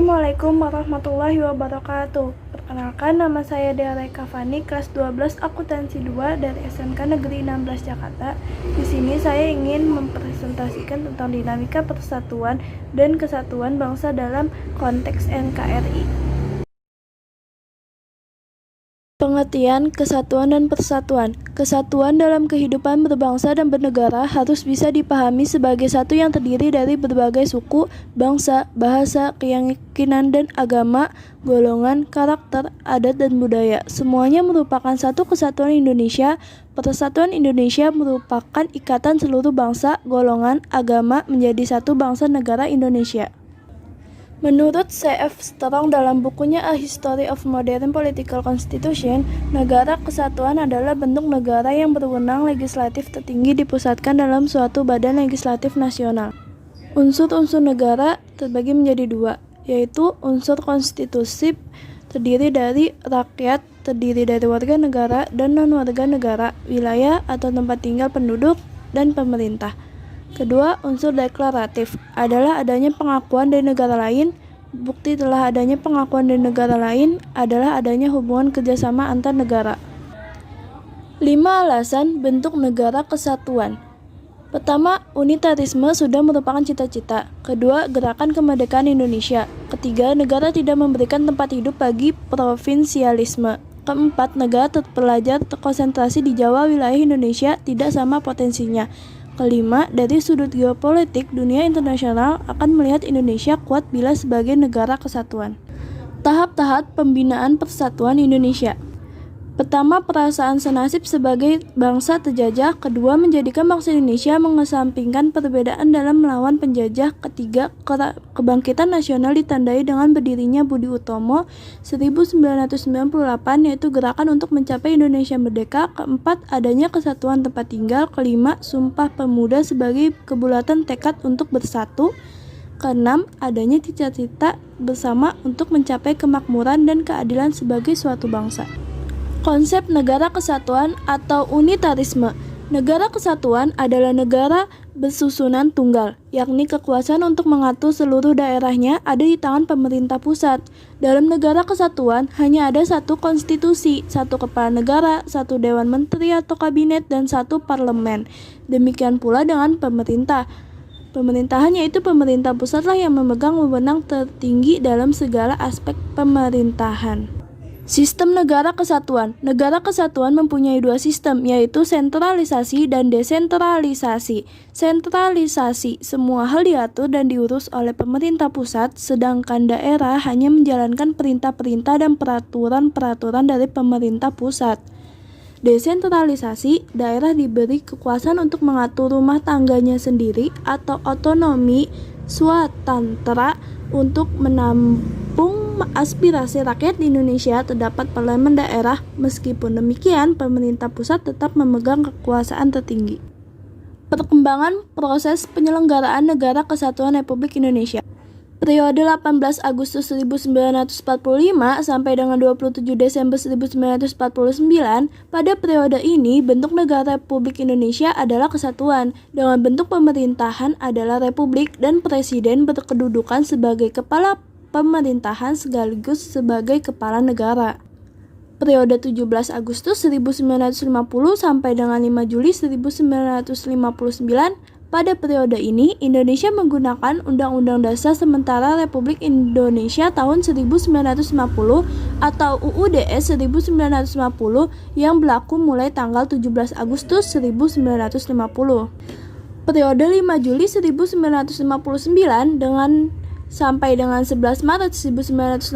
Assalamualaikum warahmatullahi wabarakatuh. Perkenalkan, nama saya Dea Raika Fani, kelas 12 Akuntansi 2 dari SMK Negeri 16 Jakarta. Di sini saya ingin mempresentasikan tentang dinamika persatuan dan kesatuan bangsa dalam konteks NKRI. Pengertian kesatuan dan persatuan. Kesatuan dalam kehidupan berbangsa dan bernegara harus bisa dipahami sebagai satu yang terdiri dari berbagai suku, bangsa, bahasa, keyakinan dan agama, golongan, karakter, adat, dan budaya. Semuanya merupakan satu kesatuan Indonesia. Persatuan Indonesia merupakan ikatan seluruh bangsa, golongan, agama menjadi satu bangsa negara Indonesia. Menurut C.F. Strong dalam bukunya A History of Modern Political Constitution, negara kesatuan adalah bentuk negara yang berwenang legislatif tertinggi dipusatkan dalam suatu badan legislatif nasional. Unsur-unsur negara terbagi menjadi dua, yaitu unsur konstitusi terdiri dari rakyat, terdiri dari warga negara dan non-warga negara, wilayah atau tempat tinggal penduduk, dan pemerintah. Kedua, unsur deklaratif adalah adanya pengakuan dari negara lain. Bukti telah adanya pengakuan dari negara lain adalah adanya hubungan kerjasama antar negara. 5 alasan bentuk negara kesatuan. Pertama, unitarisme sudah merupakan cita-cita. Kedua, gerakan kemerdekaan Indonesia. Ketiga, negara tidak memberikan tempat hidup bagi provinsialisme. Keempat, negara terpelajar terkonsentrasi di Jawa, wilayah Indonesia tidak sama potensinya. Kelima, dari sudut geopolitik, dunia internasional akan melihat Indonesia kuat bila sebagai negara kesatuan. Tahap-tahap pembinaan persatuan Indonesia. Pertama, perasaan senasib sebagai bangsa terjajah. Kedua, menjadikan bangsa Indonesia mengesampingkan perbedaan dalam melawan penjajah. Ketiga, kebangkitan nasional ditandai dengan berdirinya Budi Utomo 1998, yaitu gerakan untuk mencapai Indonesia merdeka. Keempat, adanya kesatuan tempat tinggal. Kelima, Sumpah Pemuda sebagai kebulatan tekad untuk bersatu. Keenam, adanya cita-cita bersama untuk mencapai kemakmuran dan keadilan sebagai suatu bangsa. Konsep negara kesatuan atau unitarisme. Negara kesatuan adalah negara bersusunan tunggal, yakni kekuasaan untuk mengatur seluruh daerahnya ada di tangan pemerintah pusat. Dalam negara kesatuan hanya ada satu konstitusi, satu kepala negara, satu dewan menteri atau kabinet, dan satu parlemen. Demikian pula dengan pemerintah. Pemerintahan yaitu pemerintah pusatlah yang memegang wewenang tertinggi dalam segala aspek pemerintahan. Sistem negara kesatuan. Negara kesatuan mempunyai dua sistem, yaitu sentralisasi dan desentralisasi. Sentralisasi, semua hal diatur dan diurus oleh pemerintah pusat, sedangkan daerah hanya menjalankan perintah-perintah dan peraturan-peraturan dari pemerintah pusat. Desentralisasi, daerah diberi kekuasaan untuk mengatur rumah tangganya sendiri atau otonomi swatantra untuk menampung aspirasi rakyat di Indonesia. Terdapat parlemen daerah. Meskipun demikian, pemerintah pusat tetap memegang kekuasaan tertinggi. Perkembangan proses penyelenggaraan Negara Kesatuan Republik Indonesia. Periode 18 Agustus 1945 sampai dengan 27 Desember 1949, pada periode ini bentuk negara Republik Indonesia adalah kesatuan, dengan bentuk pemerintahan adalah republik dan presiden berkedudukan sebagai kepala pemerintahan sekaligus sebagai kepala negara. Periode 17 Agustus 1950 sampai dengan 5 Juli 1959, pada periode ini, Indonesia menggunakan Undang-Undang Dasar Sementara Republik Indonesia tahun 1950 atau UUDS 1950 yang berlaku mulai tanggal 17 Agustus 1950. Periode 5 Juli 1959 sampai dengan 11 Maret 1966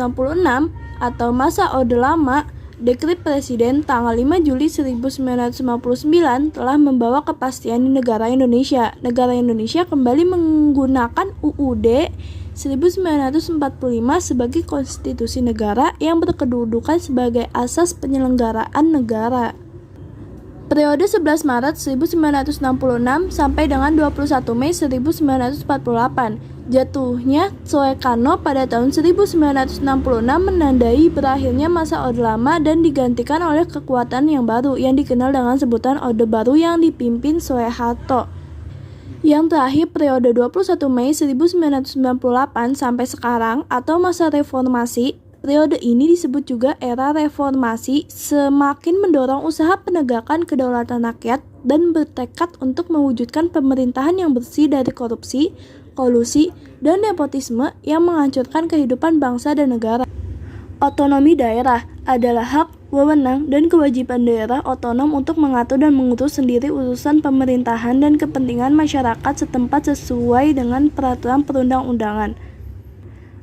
atau masa Orde Lama, Dekret Presiden tanggal 5 Juli 1959 telah membawa kepastian di negara Indonesia. Negara Indonesia kembali menggunakan UUD 1945 sebagai konstitusi negara yang berkedudukan sebagai asas penyelenggaraan negara. Periode 11 Maret 1966 sampai dengan 21 Mei 1948. Jatuhnya Soekarno pada tahun 1966 menandai berakhirnya masa Orde Lama dan digantikan oleh kekuatan yang baru yang dikenal dengan sebutan Orde Baru yang dipimpin Soeharto. Yang terakhir periode 21 Mei 1998 sampai sekarang atau masa reformasi. Periode ini disebut juga era reformasi, semakin mendorong usaha penegakan kedaulatan rakyat dan bertekad untuk mewujudkan pemerintahan yang bersih dari korupsi, kolusi, dan nepotisme yang menghancurkan kehidupan bangsa dan negara. Otonomi daerah adalah hak, wewenang, dan kewajiban daerah otonom untuk mengatur dan mengurus sendiri urusan pemerintahan dan kepentingan masyarakat setempat sesuai dengan peraturan perundang-undangan.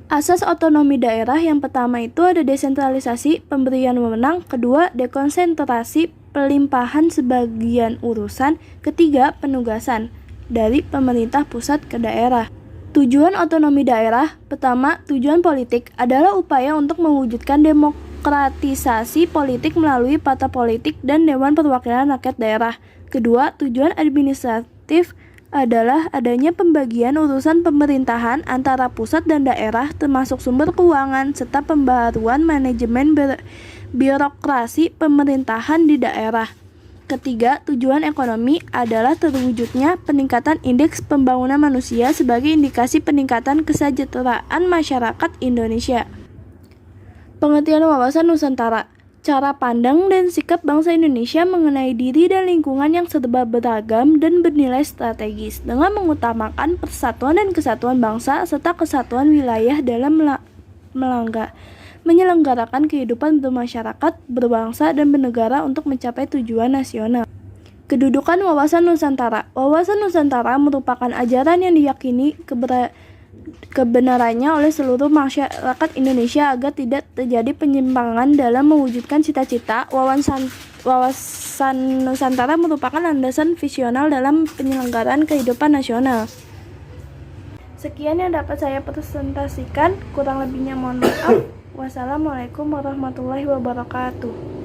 Asas otonomi daerah yang pertama itu ada desentralisasi, pemberian wewenang, kedua dekonsentrasi, pelimpahan sebagian urusan, ketiga penugasan dari pemerintah pusat ke daerah. Tujuan otonomi daerah, pertama, tujuan politik adalah upaya untuk mewujudkan demokratisasi politik melalui partai politik dan Dewan Perwakilan Rakyat Daerah. Kedua, tujuan administratif adalah adanya pembagian urusan pemerintahan antara pusat dan daerah termasuk sumber keuangan serta pembaruan manajemen birokrasi pemerintahan di daerah. Ketiga, tujuan ekonomi adalah terwujudnya peningkatan indeks pembangunan manusia sebagai indikasi peningkatan kesejahteraan masyarakat Indonesia. Pengertian wawasan Nusantara. Cara pandang dan sikap bangsa Indonesia mengenai diri dan lingkungan yang serba beragam dan bernilai strategis dengan mengutamakan persatuan dan kesatuan bangsa serta kesatuan wilayah dalam menyelenggarakan kehidupan bermasyarakat, berbangsa, dan bernegara untuk mencapai tujuan nasional. Kedudukan wawasan Nusantara. Wawasan Nusantara merupakan ajaran yang diyakini kebenarannya oleh seluruh masyarakat Indonesia agar tidak terjadi penyimpangan dalam mewujudkan cita-cita. Wawasan Nusantara merupakan landasan visional dalam penyelenggaraan kehidupan nasional. Sekian yang dapat saya presentasikan, kurang lebihnya mohon maaf. Wassalamualaikum warahmatullahi wabarakatuh.